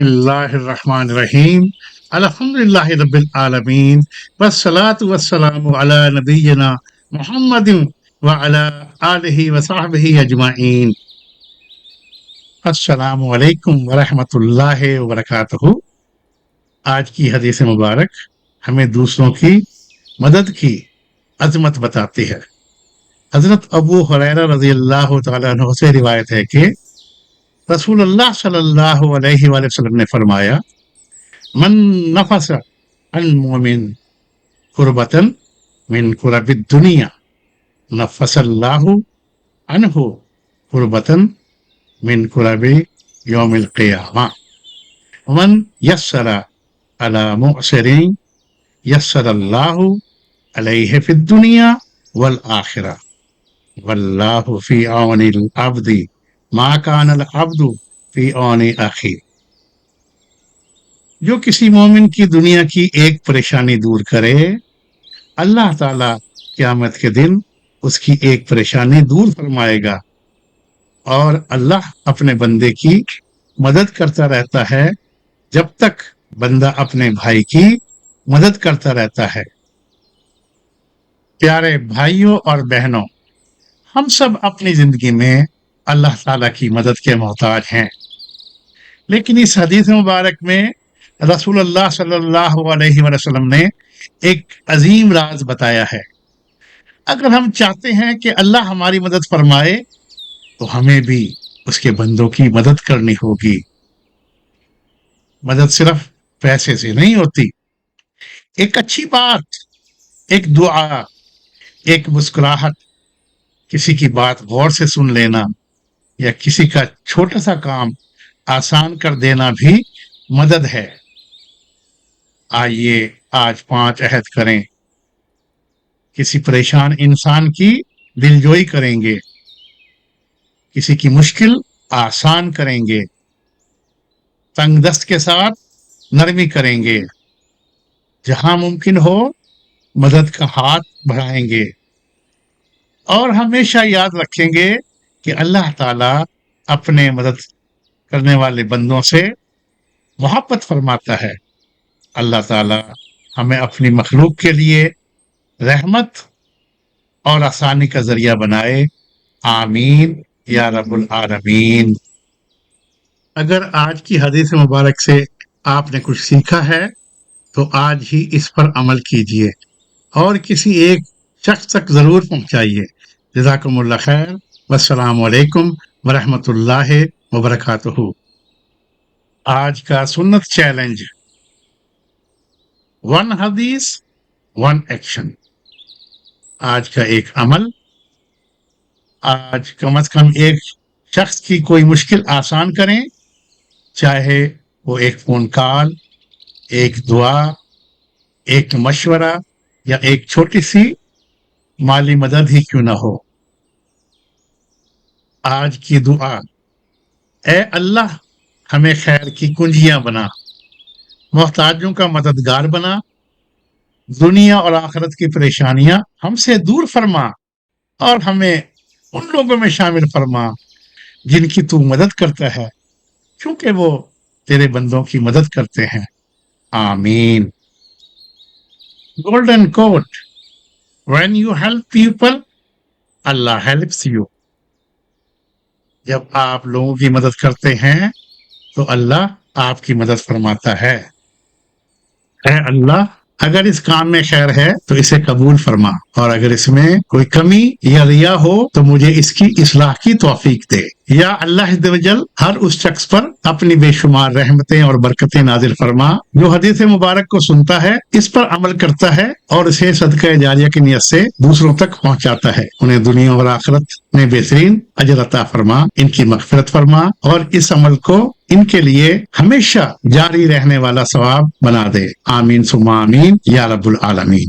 اللہ الرحمن الرحیم الحمد للہ رب العالمین والصلاة والسلام علی نبینا محمد وعلی آلہ وصحبہ اجمعین۔ السلام علیکم ورحمۃ اللہ وبرکاتہ۔ آج کی حدیث مبارک ہمیں دوسروں کی مدد کی عظمت بتاتی ہے۔ حضرت ابو ہریرہ رضی اللہ تعالیٰ عنہ سے روایت ہے کہ رسول اللہ صلی اللہ علیہ وآلہ وسلم نے فرمایا، من نفس عن مومن کربتن من کرب الدنیا نفس اللہ عنہ کربتن من کرب یوم القیامہ ومن یسر علی معسر یسر اللہ علیہ فی الدنیا والآخرہ واللہ فی عون العبد ما کان العبد فی عون اخی۔ جو کسی مومن کی دنیا کی ایک پریشانی دور کرے، اللہ تعالی قیامت کے دن اس کی ایک پریشانی دور فرمائے گا، اور اللہ اپنے بندے کی مدد کرتا رہتا ہے جب تک بندہ اپنے بھائی کی مدد کرتا رہتا ہے۔ پیارے بھائیوں اور بہنوں، ہم سب اپنی زندگی میں اللہ تعالیٰ کی مدد کے محتاج ہیں، لیکن اس حدیث مبارک میں رسول اللہ صلی اللہ علیہ وسلم نے ایک عظیم راز بتایا ہے۔ اگر ہم چاہتے ہیں کہ اللہ ہماری مدد فرمائے تو ہمیں بھی اس کے بندوں کی مدد کرنی ہوگی۔ مدد صرف پیسے سے نہیں ہوتی، ایک اچھی بات، ایک دعا، ایک مسکراہٹ، کسی کی بات غور سے سن لینا یا کسی کا چھوٹا سا کام آسان کر دینا بھی مدد ہے۔ آئیے آج 5 عہد کریں، کسی پریشان انسان کی دلجوئی کریں گے، کسی کی مشکل آسان کریں گے، تنگ دست کے ساتھ نرمی کریں گے، جہاں ممکن ہو مدد کا ہاتھ بڑھائیں گے، اور ہمیشہ یاد رکھیں گے کہ اللہ تعالیٰ اپنے مدد کرنے والے بندوں سے محبت فرماتا ہے۔ اللہ تعالیٰ ہمیں اپنی مخلوق کے لیے رحمت اور آسانی کا ذریعہ بنائے، آمین یا رب العالمین۔ اگر آج کی حدیث مبارک سے آپ نے کچھ سیکھا ہے تو آج ہی اس پر عمل کیجئے اور کسی ایک شخص تک ضرور پہنچائیے۔ جزاکم اللہ خیر، والسلام علیکم ورحمۃ اللہ وبرکاتہ۔ آج کا سنت چیلنج، 1 حدیث 1 ایکشن۔ آج کا ایک عمل، آج کم از کم ایک شخص کی کوئی مشکل آسان کریں، چاہے وہ ایک فون کال، ایک دعا، ایک مشورہ یا ایک چھوٹی سی مالی مدد ہی کیوں نہ ہو۔ آج کی دعا، اے اللہ ہمیں خیر کی کنجیاں بنا، محتاجوں کا مددگار بنا، دنیا اور آخرت کی پریشانیاں ہم سے دور فرما، اور ہمیں ان لوگوں میں شامل فرما جن کی تو مدد کرتا ہے، کیونکہ وہ تیرے بندوں کی مدد کرتے ہیں، آمین۔ Golden quote, when you help people, Allah helps you۔ جب آپ لوگوں کی مدد کرتے ہیں تو اللہ آپ کی مدد فرماتا ہے۔ اے اللہ اگر اس کام میں خیر ہے تو اسے قبول فرما، اور اگر اس میں کوئی کمی یا ریا ہو تو مجھے اس کی اصلاح کی توفیق دے۔ یا اللہ عز و جل ہر اس شخص پر اپنی بے شمار رحمتیں اور برکتیں نازل فرما جو حدیث مبارک کو سنتا ہے، اس پر عمل کرتا ہے اور اسے صدقہ جاریہ کی نیت سے دوسروں تک پہنچاتا ہے۔ انہیں دنیا اور آخرت میں بہترین اجر عطا فرما، ان کی مغفرت فرما، اور اس عمل کو ان کے لیے ہمیشہ جاری رہنے والا ثواب بنا دے، آمین ثم آمین یا رب العالمین۔